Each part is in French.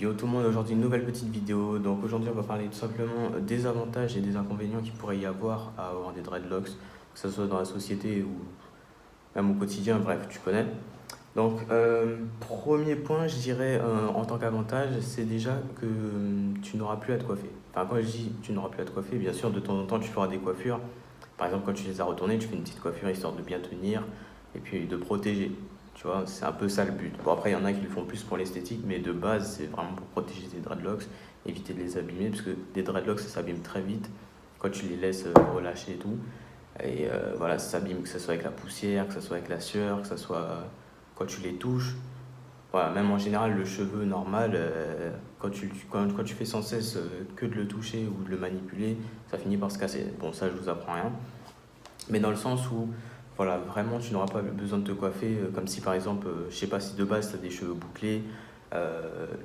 Yo tout le monde, aujourd'hui une nouvelle petite vidéo. Donc aujourd'hui on va parler tout simplement des avantages et des inconvénients qu'il pourrait y avoir à avoir des dreadlocks, que ce soit dans la société ou même au quotidien, bref, tu connais. Donc premier point, je dirais en tant qu'avantage, c'est déjà que tu n'auras plus à te coiffer. Enfin quand je dis tu n'auras plus à te coiffer, bien sûr de temps en temps tu feras des coiffures. Par exemple quand tu les as retournées, tu fais une petite coiffure histoire de bien tenir et puis de protéger. Tu vois, c'est un peu ça le but. Bon, après, il y en a qui le font plus pour l'esthétique, mais de base, c'est vraiment pour protéger tes dreadlocks, éviter de les abîmer, parce que des dreadlocks, ça s'abîme très vite quand tu les laisses relâcher et tout. Et voilà, ça s'abîme, que ce soit avec la poussière, que ce soit avec la sueur, que ce soit quand tu les touches. Voilà, même en général, le cheveu normal, quand tu fais sans cesse que de le toucher ou de le manipuler, ça finit par se casser. Bon, ça, je vous apprends rien. Mais dans le sens où, voilà, vraiment, tu n'auras pas besoin de te coiffer, comme si par exemple, je sais pas si de base tu as des cheveux bouclés,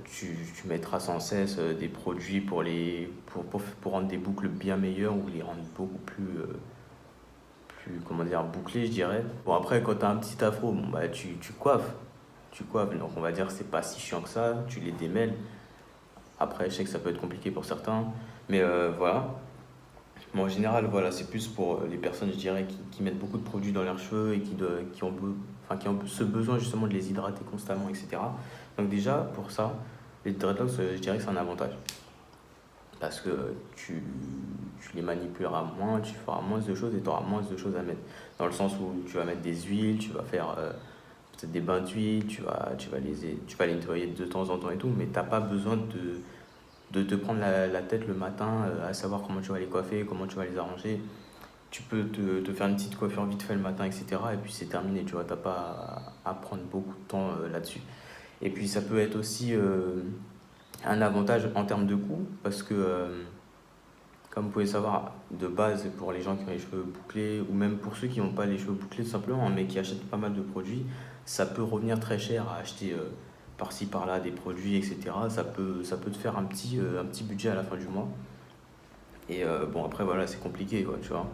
tu mettras sans cesse des produits pour rendre des boucles bien meilleures ou les rendre beaucoup plus comment dire, bouclées, je dirais. Bon, après, quand tu as un petit afro, bon, bah, tu coiffes. Tu coiffes, donc on va dire que c'est pas si chiant que ça, tu les démêles. Après, je sais que ça peut être compliqué pour certains, mais voilà. Mais en général, voilà, c'est plus pour les personnes, je dirais, qui mettent beaucoup de produits dans leurs cheveux et qui ont ce besoin justement de les hydrater constamment, etc. Donc déjà, pour ça, les dreadlocks, je dirais que c'est un avantage. Parce que tu les manipuleras moins, tu feras moins de choses et tu auras moins de choses à mettre. Dans le sens où tu vas mettre des huiles, tu vas faire peut-être des bains d'huile, tu vas les nettoyer de temps en temps et tout, mais tu n'as pas besoin de te prendre la tête le matin à savoir comment tu vas les coiffer, comment tu vas les arranger. Tu peux te faire une petite coiffure vite fait le matin, etc. Et puis c'est terminé, tu vois, t'as pas à prendre beaucoup de temps là-dessus. Et puis ça peut être aussi un avantage en termes de coût, parce que comme vous pouvez savoir, de base pour les gens qui ont les cheveux bouclés, ou même pour ceux qui n'ont pas les cheveux bouclés tout simplement, hein, mais qui achètent pas mal de produits, ça peut revenir très cher à acheter par-ci par-là des produits, etc. Ça peut te faire un petit budget à la fin du mois. Et bon, après, voilà, c'est compliqué, quoi, tu vois.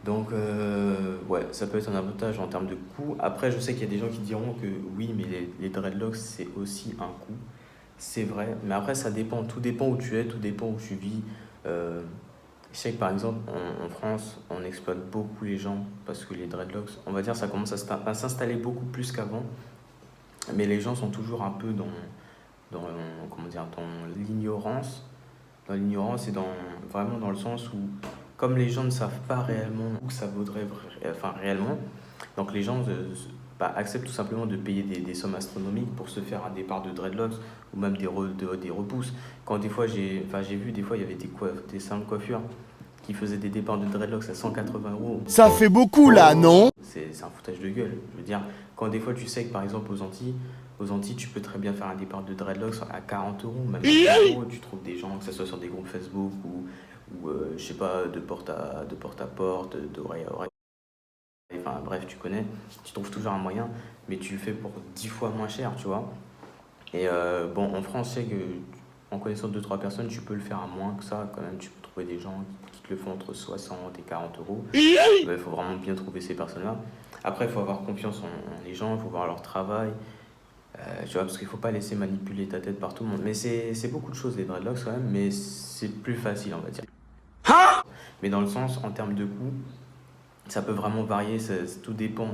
Donc, ouais, ça peut être un avantage en termes de coût. Après, je sais qu'il y a des gens qui diront que oui, mais les dreadlocks, c'est aussi un coût. C'est vrai, mais après, ça dépend. Tout dépend où tu es, tout dépend où tu vis. Euh, je sais que par exemple, en France, on exploite beaucoup les gens parce que les dreadlocks, on va dire, ça commence à s'installer beaucoup plus qu'avant. Mais les gens sont toujours un peu dans, comment dire, dans l'ignorance. Dans l'ignorance et vraiment dans le sens où, comme les gens ne savent pas réellement où ça vaudrait, enfin réellement, donc les gens bah, acceptent tout simplement de payer des sommes astronomiques pour se faire un départ de dreadlocks ou même des repousses. Quand des fois, j'ai vu, des fois, il y avait des simples coiffures qui faisaient des départs de dreadlocks à 180 euros. Ça fait beaucoup là, non? C'est un foutage de gueule. Je veux dire, quand des fois tu sais que par exemple aux Antilles, tu peux très bien faire un départ de dreadlocks à 40 euros, même à 30 euros. Tu trouves des gens, que ce soit sur des groupes Facebook ou je sais pas, de porte à porte, d'oreille à oreille. Enfin bref, tu connais, tu trouves toujours un moyen, mais tu le fais pour 10 fois moins cher, tu vois. Et bon, en France, je sais que en connaissant deux trois personnes, tu peux le faire à moins que ça quand même. Tu peux trouver des gens qui te le font entre 60 et 40 euros. Il faut vraiment bien trouver ces personnes-là. Après, il faut avoir confiance en les gens, il faut voir leur travail. Tu vois, parce qu'il ne faut pas laisser manipuler ta tête par tout le monde. Mais c'est beaucoup de choses, les dreadlocks quand même, mais c'est plus facile, on va dire. Mais dans le sens, en termes de coût, ça peut vraiment varier, tout dépend.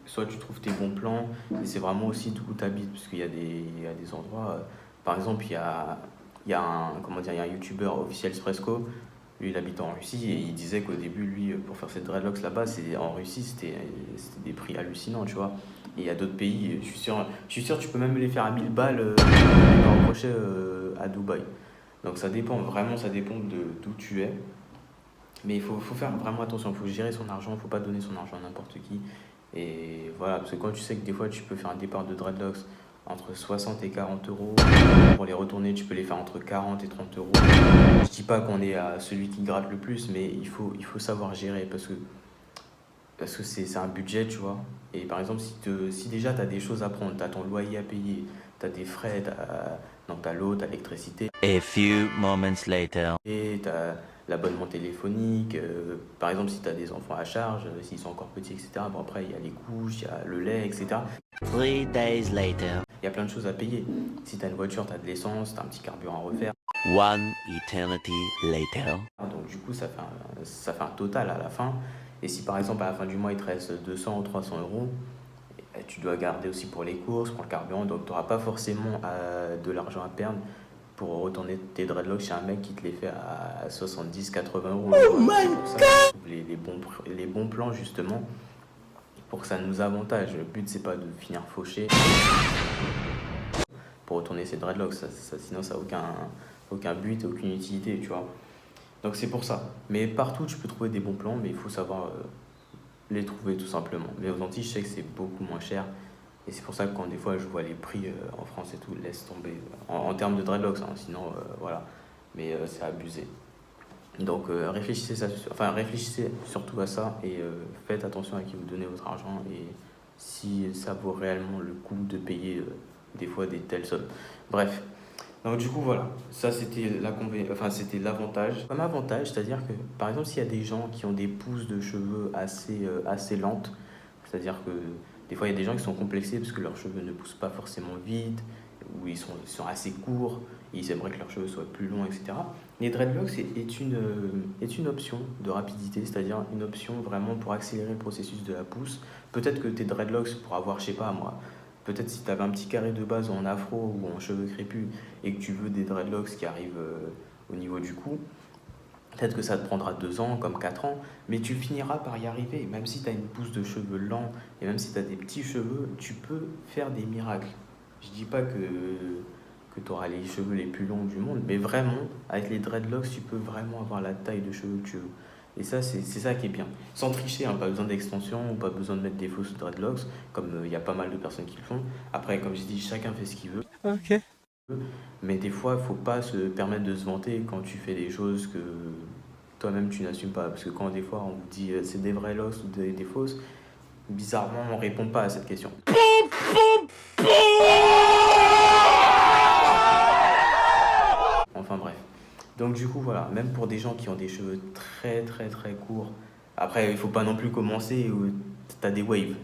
Soit tu trouves tes bons plans, et c'est vraiment aussi d'où tu habites, parce il y a des endroits, par exemple, il y a comment dire, il y a un youtubeur officiel Spresco, lui il habite en Russie, et il disait qu'au début, lui, pour faire ses dreadlocks là-bas, en Russie, c'était des prix hallucinants, tu vois. Et il y a d'autres pays, je suis sûr, tu peux même les faire à 1000 balles dans le crochet à Dubaï. Donc ça dépend, vraiment, ça dépend d'où tu es. Mais faut faire vraiment attention, il faut gérer son argent, il ne faut pas donner son argent à n'importe qui. Et voilà, parce que quand tu sais que des fois tu peux faire un départ de dreadlocks entre 60 et 40 euros, pour les retourner tu peux les faire entre 40 et 30 euros. Je dis pas qu'on est à celui qui gratte le plus, mais il faut savoir gérer parce que c'est un budget, tu vois. Et par exemple, si déjà tu as des choses à prendre, tu as ton loyer à payer, t'as des frais, donc t'as l'eau, t'as l'électricité, A few moments later. et t'as l'abonnement téléphonique. Par exemple, si t'as des enfants à charge, s'ils sont encore petits, etc. Bon, après, il y a les couches, il y a le lait, etc. 3 days later. Il y a plein de choses à payer. Si t'as une voiture, t'as de l'essence, t'as un petit carburant à refaire. One eternity later. Donc du coup, ça fait un total à la fin. Et si par exemple, à la fin du mois, il te reste 200 ou 300 euros, tu dois garder aussi pour les courses, pour le carburant. Donc tu n'auras pas forcément de l'argent à perdre pour retourner tes dreadlocks chez un mec qui te les fait à 70, 80 euros. Oh my god! Les bons plans, justement, pour que ça nous avantage. Le but, c'est pas de finir fauché pour retourner ses dreadlocks. Sinon, ça n'a aucun but et aucune utilité, tu vois. Donc c'est pour ça. Mais partout, tu peux trouver des bons plans, mais il faut savoir les trouver tout simplement. Mais aux Antilles, je sais que c'est beaucoup moins cher. Et c'est pour ça que quand des fois je vois les prix en France et tout, laisse tomber. En termes de dreadlocks, hein, sinon voilà. Mais c'est abusé. Donc réfléchissez surtout à ça et faites attention à qui vous donnez votre argent et si ça vaut réellement le coup de payer des fois des telles sommes. Bref. Donc du coup voilà, ça c'était l'avantage. Comme avantage, c'est-à-dire que par exemple s'il y a des gens qui ont des pousses de cheveux assez lentes, c'est-à-dire que des fois il y a des gens qui sont complexés parce que leurs cheveux ne poussent pas forcément vite, ou ils sont assez courts, et ils aimeraient que leurs cheveux soient plus longs, etc. Les dreadlocks est une option de rapidité, c'est-à-dire une option vraiment pour accélérer le processus de la pousse. Peut-être que tes dreadlocks, pour avoir, je sais pas moi, peut-être si tu avais un petit carré de base en afro ou en cheveux crépus et que tu veux des dreadlocks qui arrivent au niveau du cou, peut-être que ça te prendra 2 ans, comme 4 ans, mais tu finiras par y arriver. Même si tu as une pousse de cheveux lents et même si tu as des petits cheveux, tu peux faire des miracles. Je dis pas que tu auras les cheveux les plus longs du monde, mais vraiment, avec les dreadlocks, tu peux vraiment avoir la taille de cheveux que tu veux. Et ça, c'est ça qui est bien. Sans tricher, hein, pas besoin d'extension, pas besoin de mettre des fausses dreadlocks, comme il y a pas mal de personnes qui le font. Après, comme je dis, chacun fait ce qu'il veut. Ok. Mais des fois, il ne faut pas se permettre de se vanter quand tu fais des choses que toi-même tu n'assumes pas. Parce que quand des fois on vous dit c'est des vrais locks ou des fausses, bizarrement on ne répond pas à cette question. Enfin bref. Donc du coup voilà, même pour des gens qui ont des cheveux très très très courts, après il faut pas non plus commencer où t'as des waves,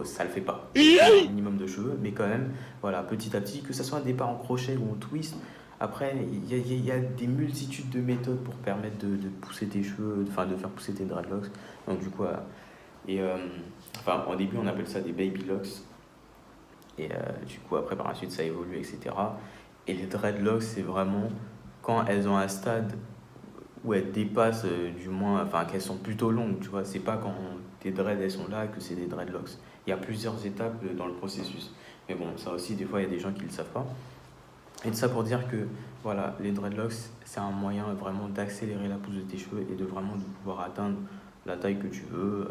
ça le fait pas. Un minimum de cheveux, mais quand même, voilà, petit à petit, que ça soit un départ en crochet ou en twist, après il y a des multitudes de méthodes pour permettre de pousser tes cheveux, enfin de faire pousser tes dreadlocks. Donc du coup, voilà. Et enfin au début on appelle ça des baby locks, et du coup après par la suite ça évolue, etc. Et les dreadlocks c'est vraiment quand elles ont un stade où elles dépassent du moins, enfin qu'elles sont plutôt longues, tu vois. C'est pas quand tes dreads elles sont là que c'est des dreadlocks. Il y a plusieurs étapes dans le processus. Mais bon, ça aussi, des fois, il y a des gens qui le savent pas. Et de ça pour dire que, voilà, les dreadlocks, c'est un moyen vraiment d'accélérer la pousse de tes cheveux et de vraiment de pouvoir atteindre la taille que tu veux.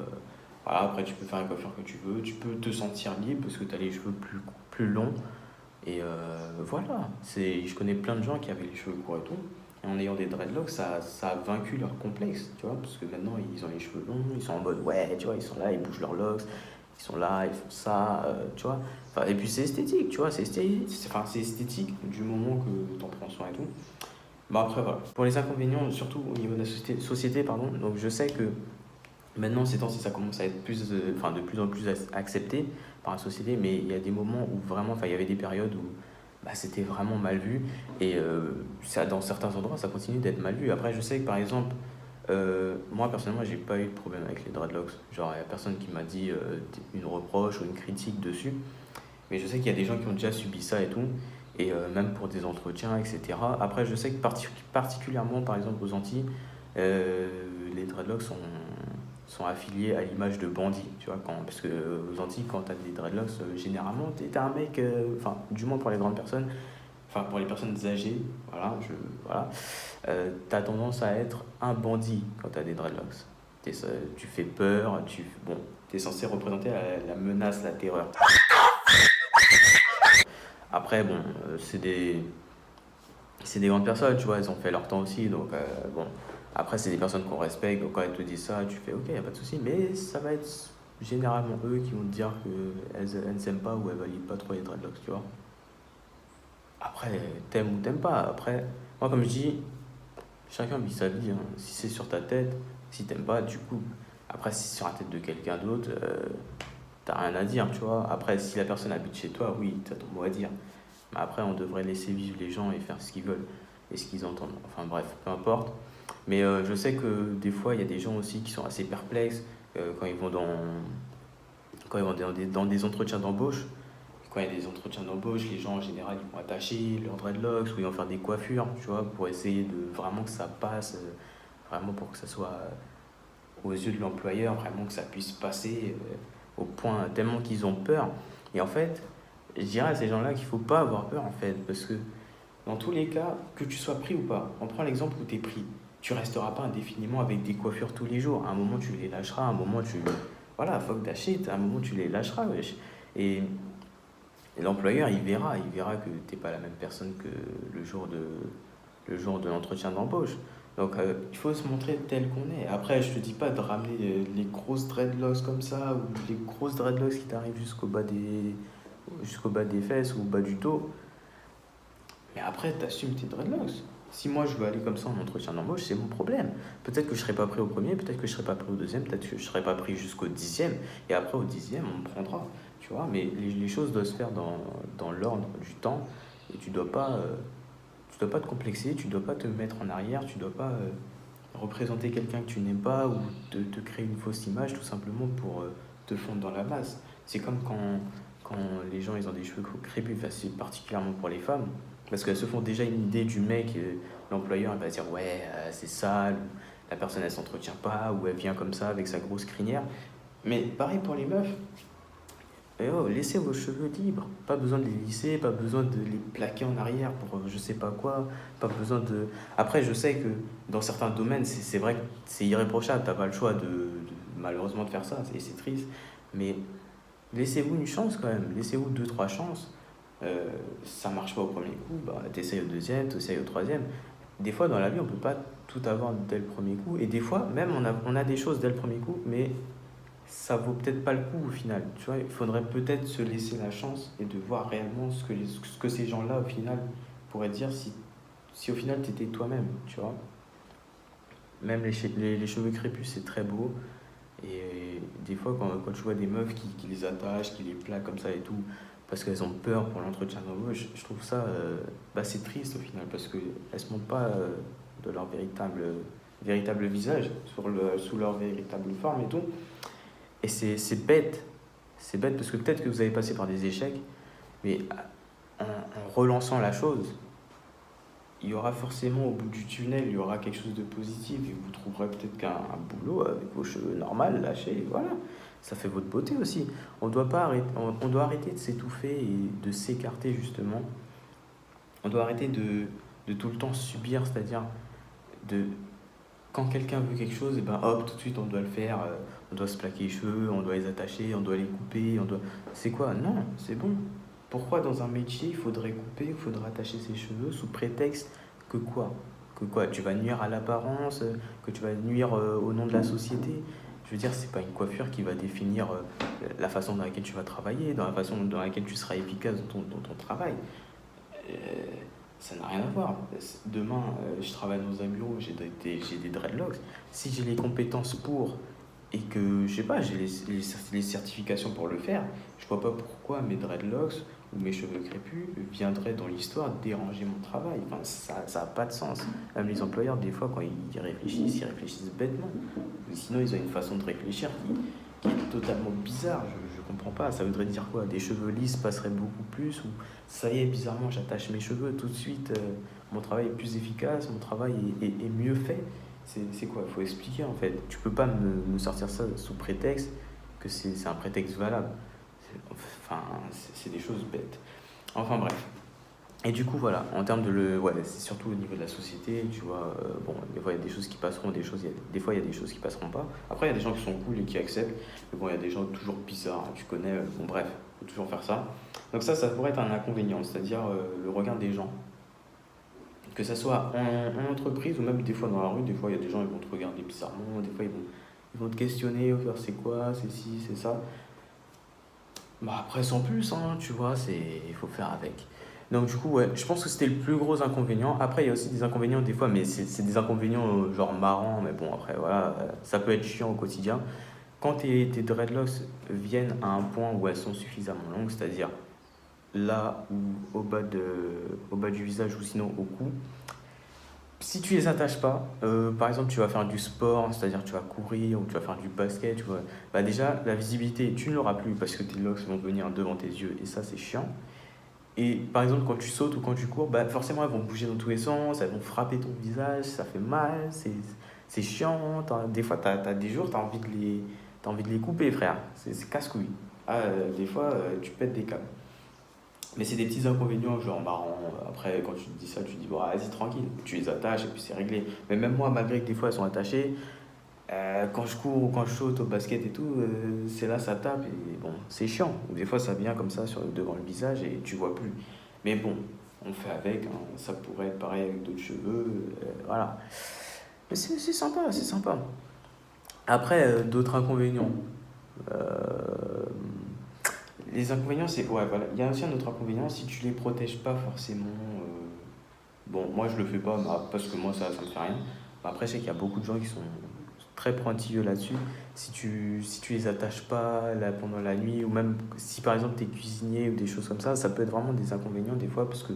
Voilà, après, tu peux faire la coiffure que tu veux. Tu peux te sentir libre parce que tu as les cheveux plus longs. Et voilà, je connais plein de gens qui avaient les cheveux courts et tout. Et en ayant des dreadlocks, ça a vaincu leur complexe, tu vois, parce que maintenant ils ont les cheveux longs, ils sont en mode ouais, tu vois, ils sont là, ils bougent leurs locks, ils sont là, ils font ça, tu vois. Enfin, et puis c'est esthétique, tu vois, c'est esthétique du moment que t'en prends soin et tout. Bon, après, voilà. Pour les inconvénients, surtout au niveau de la société, pardon, donc je sais que maintenant, ces temps-ci, ça commence à être de plus en plus accepté par la société, mais il y a des moments où vraiment, enfin, il y avait des périodes où bah, c'était vraiment mal vu, et dans certains endroits, ça continue d'être mal vu. Après, je sais que par exemple, moi personnellement, j'ai pas eu de problème avec les dreadlocks. Genre, il y a personne qui m'a dit une reproche ou une critique dessus, mais je sais qu'il y a des gens qui ont déjà subi ça et tout, et même pour des entretiens, etc. Après, je sais que particulièrement, par exemple, aux Antilles, les dreadlocks sont affiliés à l'image de bandits, tu vois, parce que aux Antilles, quand tu as des dreadlocks, généralement, t'es un mec, enfin, du moins pour les grandes personnes, enfin, pour les personnes âgées, voilà, t'as tendance à être un bandit quand tu as des dreadlocks. Tu fais peur, bon, t'es censé représenter la menace, la terreur. Après, bon, c'est des grandes personnes, tu vois, elles ont fait leur temps aussi, donc bon. Après, c'est des personnes qu'on respecte, donc quand elles te disent ça, tu fais ok, y a pas de souci, mais ça va être généralement eux qui vont te dire qu'elles ne s'aiment pas ou elles valident pas trop les dreadlocks, tu vois. Après, t'aimes ou t'aimes pas. Après, moi, comme je dis, chacun vit sa vie, hein. Si c'est sur ta tête, si t'aimes pas, tu coupes. Après, si c'est sur la tête de quelqu'un d'autre, t'as rien à dire, tu vois. Après, si la personne habite chez toi, oui, t'as ton mot à dire. Mais après, on devrait laisser vivre les gens et faire ce qu'ils veulent et ce qu'ils entendent. Enfin bref, peu importe. Mais je sais que des fois, il y a des gens aussi qui sont assez perplexes quand ils vont dans des entretiens d'embauche. Quand il y a des entretiens d'embauche, les gens en général ils vont attacher leurs dreadlocks ou ils vont faire des coiffures, tu vois, pour essayer de vraiment que ça passe, vraiment pour que ça soit aux yeux de l'employeur, vraiment que ça puisse passer au point tellement qu'ils ont peur. Et en fait, je dirais à ces gens-là qu'il faut pas avoir peur en fait, parce que dans tous les cas, que tu sois pris ou pas, on prend l'exemple où tu es pris. Tu resteras pas indéfiniment avec des coiffures tous les jours. À un moment, tu les lâcheras. À un moment, tu. Voilà, fuck that shit. À un moment, tu les lâcheras, wesh. Et, et l'employeur, il verra que t'es pas la même personne que le jour de l'entretien d'embauche. Donc, il faut se montrer tel qu'on est. Après, je te dis pas de ramener les grosses dreadlocks comme ça, ou les grosses dreadlocks qui t'arrivent jusqu'au bas des fesses ou au bas du dos. Mais après, t'assumes tes dreadlocks. Si moi je veux aller comme ça en entretien d'embauche, c'est mon problème. Peut-être que je serai pas pris au premier, peut-être que je serai pas pris au deuxième, peut-être que je serai pas pris jusqu'au dixième. Et après, au dixième, on me prendra. Tu vois, mais les choses doivent se faire dans l'ordre du temps. Et tu dois pas te complexer, tu dois pas te mettre en arrière, tu dois pas représenter quelqu'un que tu n'aimes pas ou te créer une fausse image tout simplement pour te fondre dans la masse. C'est comme quand les gens ils ont des cheveux crépus, enfin, c'est particulièrement pour les femmes, parce qu'elles se font déjà une idée du mec, l'employeur il va dire ouais c'est sale, ou la personne elle s'entretient pas, ou elle vient comme ça avec sa grosse crinière. Mais pareil pour les meufs, et oh, laissez vos cheveux libres. Pas besoin de les lisser, pas besoin de les plaquer en arrière pour je sais pas quoi. Pas besoin de. Après, je sais que dans certains domaines, c'est vrai que c'est irréprochable. T'as pas le choix malheureusement de faire ça. C'est triste. Mais laissez-vous une chance quand même. Laissez-vous deux, trois chances. Ça marche pas au premier coup, bah t'essayes au deuxième, t'essayes au troisième. Des fois dans la vie, on peut pas tout avoir dès le premier coup. Et des fois, même on a des choses dès le premier coup, mais ça vaut peut-être pas le coup au final. Tu vois, il faudrait peut-être se laisser la chance et de voir réellement ce que ces gens-là, au final, pourraient dire si au final tu étais toi-même, tu vois. Même les cheveux crépus, c'est très beau. Et des fois, quand tu vois des meufs qui les attachent, qui les plaquent comme ça et tout, parce qu'elles ont peur pour l'entretien d'embauche, je trouve ça bah, c'est triste au final, parce qu'elles ne se montrent pas de leur véritable visage, sous leur véritable forme et tout. Et c'est bête. C'est bête parce que peut-être que vous avez passé par des échecs, mais en relançant la chose, il y aura forcément au bout du tunnel, il y aura quelque chose de positif et vous trouverez peut-être qu'un boulot avec vos cheveux normaux, lâchés, voilà. Ça fait votre beauté aussi. On doit pas arrêter, on doit arrêter de s'étouffer et de s'écarter justement. On doit arrêter de tout le temps subir, c'est-à-dire de, quand quelqu'un veut quelque chose, et ben hop, tout de suite on doit le faire, on doit se plaquer les cheveux, on doit les attacher, on doit les couper, on doit. C'est quoi? Non, c'est bon. Pourquoi dans un métier il faudrait couper, il faudrait attacher ses cheveux sous prétexte que quoi? Que quoi? Tu vas nuire à l'apparence, que tu vas nuire au nom de la société. Je veux dire, c'est pas une coiffure qui va définir la façon dans laquelle tu vas travailler, dans la façon dans laquelle tu seras efficace dans ton travail. Euh, Ça n'a rien à voir. Demain, je travaille dans un bureau, j'ai des dreadlocks. Si j'ai les compétences pour et que, je sais pas, j'ai les certifications pour le faire, je vois pas pourquoi mes dreadlocks ou mes cheveux crépus viendraient dans l'histoire déranger mon travail. Enfin, ça a pas de sens. Même les employeurs, des fois, quand ils réfléchissent bêtement. Sinon, ils ont une façon de réfléchir qui est totalement bizarre. Je comprends pas. Ça voudrait dire quoi? Des cheveux lisses passeraient beaucoup plus ou ça y est, bizarrement, j'attache mes cheveux tout de suite. Mon travail est plus efficace, mon travail est mieux fait. C'est quoi? Il faut expliquer en fait. Tu peux pas me sortir ça sous prétexte que c'est un prétexte valable. Enfin, c'est des choses bêtes. Enfin bref. Et du coup, voilà, en termes ouais, c'est surtout au niveau de la société, tu vois, bon, des fois il y a des choses qui passeront, des fois il y a des choses qui passeront pas. Après, il y a des gens qui sont cool et qui acceptent, mais bon, il y a des gens toujours bizarres, hein, tu connais, bon, bref, faut toujours faire ça. Donc ça pourrait être un inconvénient, c'est-à-dire le regard des gens. Que ça soit en entreprise ou même des fois dans la rue, des fois il y a des gens qui vont te regarder bizarrement, des fois ils vont te questionner, ils vont faire c'est quoi, c'est ci, c'est ça. Bah après sans plus, hein, tu vois, il faut faire avec. Donc du coup, ouais, je pense que c'était le plus gros inconvénient. Après, il y a aussi des inconvénients des fois, mais c'est des inconvénients genre marrants, mais bon, après, voilà, ça peut être chiant au quotidien. Quand tes dreadlocks viennent à un point où elles sont suffisamment longues, c'est-à-dire là ou au bas du visage ou sinon au cou, si tu les attaches pas, par exemple, tu vas faire du sport, c'est-à-dire tu vas courir ou tu vas faire du basket, tu vois, bah déjà, la visibilité, tu ne l'auras plus parce que tes locks vont venir devant tes yeux et ça, c'est chiant. Et par exemple, quand tu sautes ou quand tu cours, bah forcément, elles vont bouger dans tous les sens, elles vont frapper ton visage, ça fait mal, c'est chiant. Des fois, t'as des jours, t'as envie de les couper, frère. C'est casse-couille. Ah, des fois, tu pètes des câbles. Mais c'est des petits inconvénients, genre marrant. Après, quand tu te dis ça, tu te dis, bon, vas-y, tranquille. Tu les attaches et puis c'est réglé. Mais même moi, malgré que des fois elles sont attachées, quand je cours ou quand je saute au basket et tout, c'est là, ça tape et bon, c'est chiant. Des fois, ça vient comme ça devant le visage et tu vois plus. Mais bon, on fait avec, hein. Ça pourrait être pareil avec d'autres cheveux, voilà. Mais c'est sympa, c'est sympa. Après, d'autres inconvénients. Euh, les inconvénients, c'est. Ouais, voilà. Il y a aussi un autre inconvénient, si tu les protèges pas forcément. Bon, moi je le fais pas parce que moi ça me fait rien. Mais après, je sais qu'il y a beaucoup de gens qui sont très pointilleux là-dessus. Si tu les attaches pas là, pendant la nuit, ou même si par exemple tu es cuisinier ou des choses comme ça peut être vraiment des inconvénients des fois parce que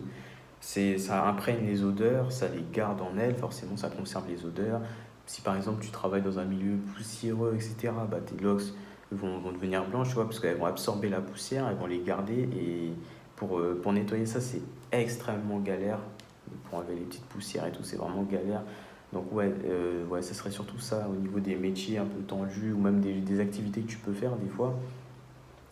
ça imprègne les odeurs, ça les garde en elles, forcément ça conserve les odeurs. Si par exemple tu travailles dans un milieu poussiéreux, etc., bah, tes locks vont devenir blanches, tu vois, parce qu'elles vont absorber la poussière, elles vont les garder. Et pour nettoyer ça, c'est extrêmement galère. Pour enlever les petites poussières et tout, c'est vraiment galère. Donc ouais, ouais, ça serait surtout ça au niveau des métiers un peu tendus ou même des activités que tu peux faire des fois.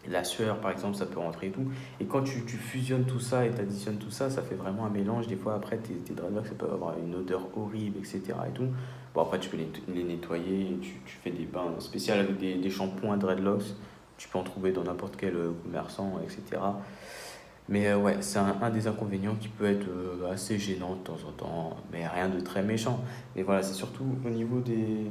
La sueur, par exemple, ça peut rentrer et tout. Et quand tu fusionnes tout ça et tu additionnes tout ça, ça fait vraiment un mélange. Des fois, après, tes dreadlocks, ça peut avoir une odeur horrible, etc. Et tout. Bon, après, tu peux les nettoyer. Tu fais des bains spéciaux avec des shampoings dreadlocks. Tu peux en trouver dans n'importe quel commerçant, etc. Mais ouais, c'est un des inconvénients qui peut être assez gênant de temps en temps. Mais rien de très méchant. Mais voilà, c'est surtout au niveau des.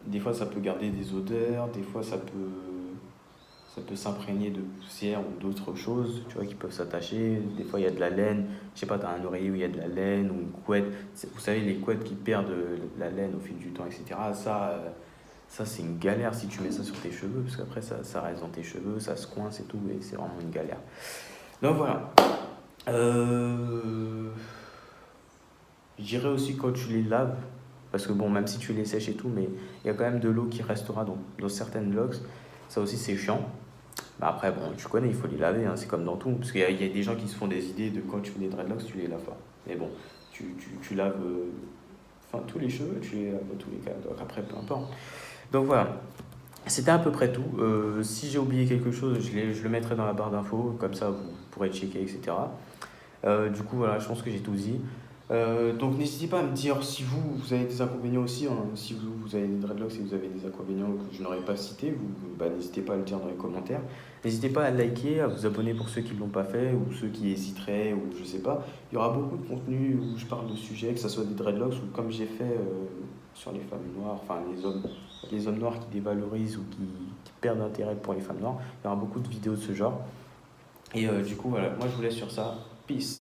Des fois, ça peut garder des odeurs. Des fois, ça peut s'imprégner de poussière ou d'autres choses, tu vois, qui peuvent s'attacher. Des fois, il y a de la laine. Je sais pas, tu as un oreiller où il y a de la laine ou une couette. Vous savez, les couettes qui perdent la laine au fil du temps, etc. Ça c'est une galère si tu mets ça sur tes cheveux, parce qu'après, ça reste dans tes cheveux, ça se coince et tout, et c'est vraiment une galère. Donc voilà. Euh... Je dirais aussi quand tu les laves, parce que bon, même si tu les sèches et tout, mais il y a quand même de l'eau qui restera dans certaines locks. Ça aussi, c'est chiant. Bah après, bon, tu connais, il faut les laver, hein, c'est comme dans tout. Parce qu'il y a des gens qui se font des idées de quand tu fais des dreadlocks, tu les laves pas. Mais bon, tu laves enfin, tous les cheveux, tu les laves dans tous les cas. Donc après, peu importe. Donc voilà, c'était à peu près tout. Si j'ai oublié quelque chose, je le mettrai dans la barre d'infos, comme ça vous pourrez checker, etc. Du coup, voilà, je pense que j'ai tout dit. Donc n'hésitez pas à me dire si vous avez des inconvénients aussi, hein. Si vous avez des dreadlocks et vous avez des inconvénients que je n'aurais pas cités, bah, n'hésitez pas à le dire dans les commentaires. N'hésitez pas à liker, à vous abonner pour ceux qui ne l'ont pas fait ou ceux qui hésiteraient ou je sais pas. Il y aura beaucoup de contenu où je parle de sujets, que ce soit des dreadlocks ou comme j'ai fait sur les femmes noires, enfin les hommes noirs qui dévalorisent ou qui perdent d'intérêt pour les femmes noires. Il y aura beaucoup de vidéos de ce genre. Et du coup, voilà, moi je vous laisse sur ça. Peace.